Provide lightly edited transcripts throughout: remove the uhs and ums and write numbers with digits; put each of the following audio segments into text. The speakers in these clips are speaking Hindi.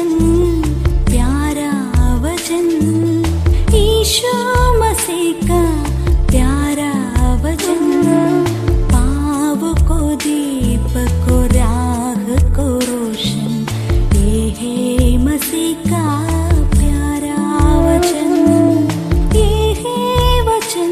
वचन, प्यारा वचन, ईशो मसीह का प्यारा वचन, पाव को दीप को राह को रोशन, ये है मसीह का प्यारा वचन, ये है वचन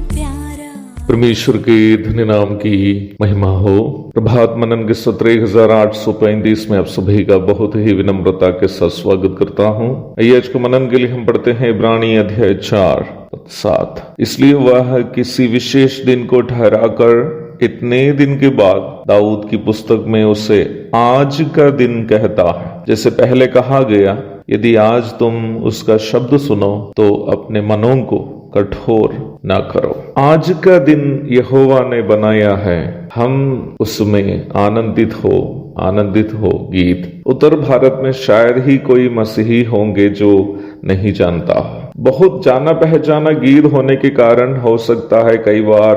प्यारा। परमेश्वर के धन्य नाम की महिमा हो। प्रभात मनन के सत्र 1835 में आप सभी का बहुत ही विनम्रता के साथ स्वागत करता हूँ। आज को मनन के लिए हम पढ़ते हैं इब्रानी अध्याय 4:7। इसलिए वह किसी विशेष दिन को ठहरा कर इतने दिन के बाद दाऊद की पुस्तक में उसे आज का दिन कहता है। जैसे पहले कहा गया, यदि आज तुम उसका शब्द सुनो तो अपने मनों को कठोर ना करो। आज का दिन यहोवा ने बनाया है, हम उसमें आनंदित हो गीत। उत्तर भारत में शायद ही कोई मसीही होंगे जो नहीं जानता। बहुत जाना पहचाना गीत होने के कारण हो सकता है कई बार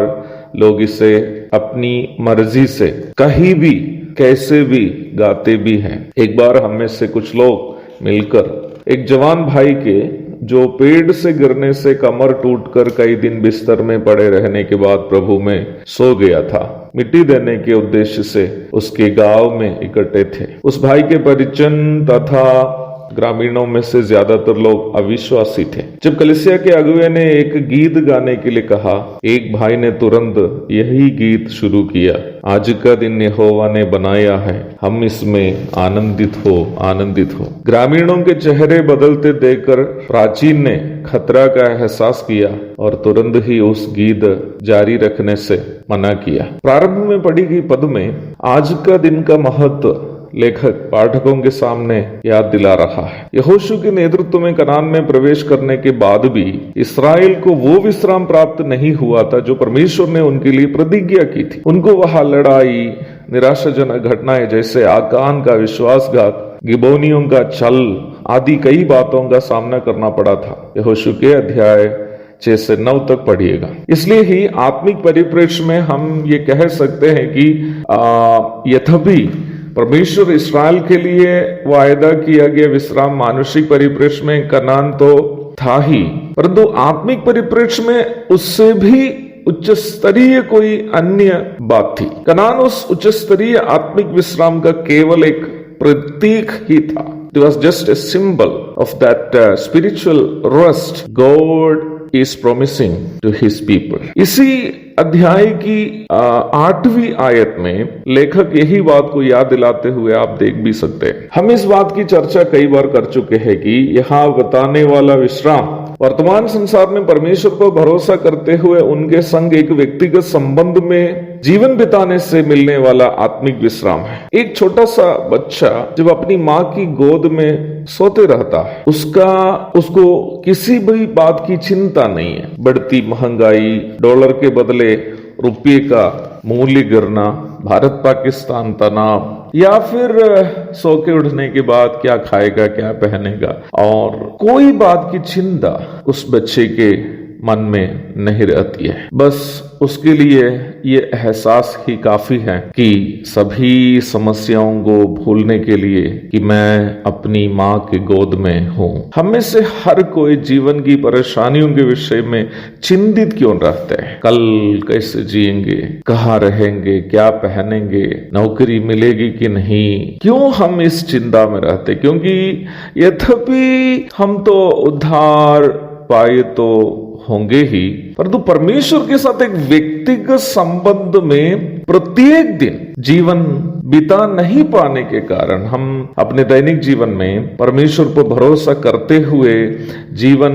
लोग इसे अपनी मर्जी से कहीं भी कैसे भी गाते भी हैं। एक बार हम में से कुछ लोग मिलकर एक जवान भाई के जो पेड़ से गिरने से कमर टूटकर कई दिन बिस्तर में पड़े रहने के बाद प्रभु में सो गया था, मिट्टी देने के उद्देश्य से उसके गांव में इकट्ठे थे। उस भाई के परिजन तथा ग्रामीणों में से ज्यादातर लोग अविश्वासी थे। जब कलीसिया के अगुवे ने एक गीत गाने के लिए कहा, एक भाई ने तुरंत यही गीत शुरू किया, आज का दिन यहोवा ने बनाया है, हम इसमें आनंदित हो। ग्रामीणों के चेहरे बदलते देखकर प्राचीन ने खतरा का एहसास किया और तुरंत ही उस गीत जारी रखने से मना किया। प्रारंभ में पढ़ी गई पद में आज का दिन का महत्व लेखक पाठकों के सामने याद दिला रहा है। यहोशू के नेतृत्व में कनान में प्रवेश करने के बाद भी इस्राएल को वो विश्राम प्राप्त नहीं हुआ था जो परमेश्वर ने उनके लिए प्रतिज्ञा की थी। उनको वहां लड़ाई, निराशाजनक घटनाएं जैसे आकान का विश्वासघात, गिबोनियों का छल आदि कई बातों का सामना करना पड़ा था। यहोशू के अध्याय 6 से 9 तक पढ़िएगा। इसलिए ही आत्मिक परिप्रेक्ष्य में हम ये कह सकते हैं कि यद्यपि परमेश्वर इस्राएल के लिए वायदा किया गया विश्राम मानुषिक परिप्रेक्ष्य में कनान तो था ही, परंतु आत्मिक परिप्रेक्ष्य में उससे भी उच्च स्तरीय कोई अन्य बात थी। कनान उस उच्च स्तरीय आत्मिक विश्राम का केवल एक प्रतीक ही था। It was just a symbol of that spiritual rest God is promising to his people. इसी अध्याय की 8वीं आयत में लेखक यही बात को याद दिलाते हुए आप देख भी सकते हैं। हम इस बात की चर्चा कई बार कर चुके हैं कि यहाँ बताने वाला विश्राम वर्तमान संसार में परमेश्वर पर भरोसा करते हुए उनके संग एक व्यक्तिगत संबंध में जीवन बिताने से मिलने वाला आत्मिक विश्राम है। एक छोटा सा बच्चा जब अपनी माँ की गोद में सोते रहता है, उसको किसी भी बात की चिंता नहीं है। बढ़ती महंगाई, डॉलर के बदले रुपये का मूल्य गिरना, भारत पाकिस्तान तनाव, या फिर सो के उठने के बाद क्या खाएगा क्या पहनेगा, और कोई बात की चिंता उस बच्चे के मन में नहीं रहती है। बस उसके लिए ये एहसास ही काफी है कि सभी समस्याओं को भूलने के लिए कि मैं अपनी माँ के गोद में हूँ। हम में से हर कोई जीवन की परेशानियों के विषय में चिंतित क्यों रहते हैं? कल कैसे जिएंगे, कहाँ रहेंगे, क्या पहनेंगे, नौकरी मिलेगी कि नहीं? क्यों हम इस चिंता में रहते? क्योंकि यद्यपि हम तो उद्धार पाए तो होंगे ही, परंतु परमेश्वर के साथ एक व्यक्तिगत संबंध में प्रत्येक दिन जीवन बिता नहीं पाने के कारण हम अपने दैनिक जीवन में परमेश्वर पर भरोसा करते हुए जीवन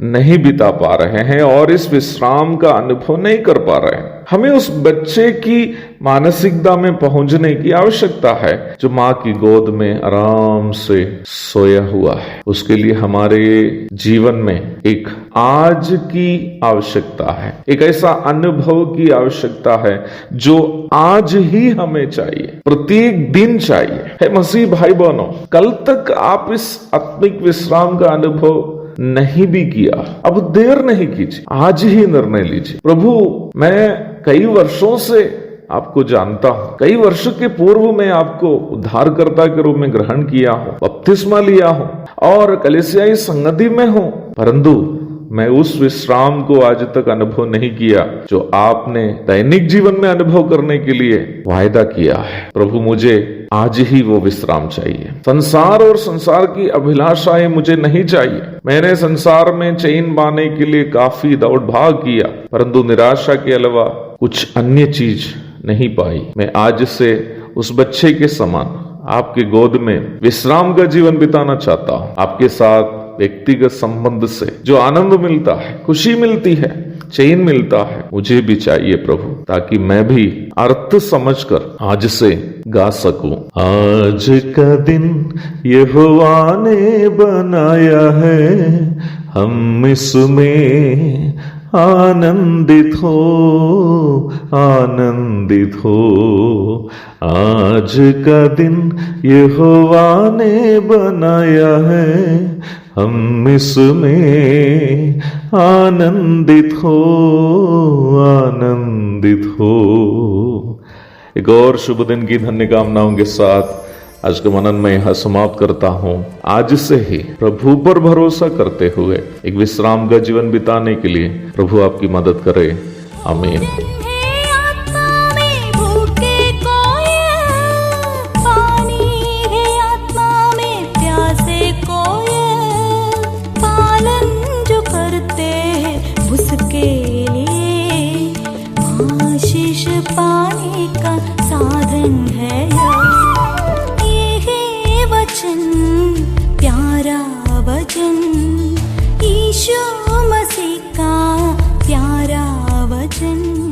नहीं बिता पा रहे हैं और इस विश्राम का अनुभव नहीं कर पा रहे हैं। हमें उस बच्चे की मानसिकता में पहुंचने की आवश्यकता है जो माँ की गोद में आराम से सोया हुआ है। उसके लिए हमारे जीवन में एक आज की आवश्यकता है, एक ऐसा अनुभव की आवश्यकता है जो आज ही हमें चाहिए, प्रत्येक दिन चाहिए। है मसीह भाई बहनों, कल तक आप इस आत्मिक विश्राम का अनुभव नहीं भी किया, अब देर नहीं कीजिए, आज ही निर्णय लीजिए। प्रभु, मैं कई वर्षों से आपको जानता हूँ। कई वर्ष के पूर्व मैं आपको उद्धारकर्ता के रूप में ग्रहण किया हूँ, बपतिस्मा लिया हूँ और कलीसियाई संगति में हूँ, परंतु मैं उस विश्राम को आज तक अनुभव नहीं किया जो आपने दैनिक जीवन में अनुभव करने के लिए वायदा किया है। प्रभु, मुझे आज ही वो विश्राम चाहिए। संसार और संसार की अभिलाषाएं मुझे नहीं चाहिए। मैंने संसार में चैन पाने के लिए काफी दौड़ भाग किया, परंतु निराशा के अलावा कुछ अन्य चीज नहीं पाई। मैं आज से उस बच्चे के समान आपके गोद में विश्राम का जीवन बिताना चाहता हूँ। आपके साथ व्यक्तिगत संबंध से जो आनंद मिलता है, खुशी मिलती है, चैन मिलता है, मुझे भी चाहिए प्रभु, ताकि मैं भी अर्थ समझकर आज से गा सकूं। आज का दिन यहोवा ने बनाया है, हम इसमें आनंदित हो, आनंदित हो। आज का दिन यहोवा ने बनाया है, हम इसमें आनंदित हो, आनंदित हो। एक और शुभ दिन की धन्य कामनाओं के साथ आज का मनन में यह समाप्त करता हूँ। आज से ही प्रभु पर भरोसा करते हुए एक विश्राम का जीवन बिताने के लिए प्रभु आपकी मदद करे। आमीन। पाने का साधन है ये वचन, प्यारा वचन, यीशु मसीह का प्यारा वचन।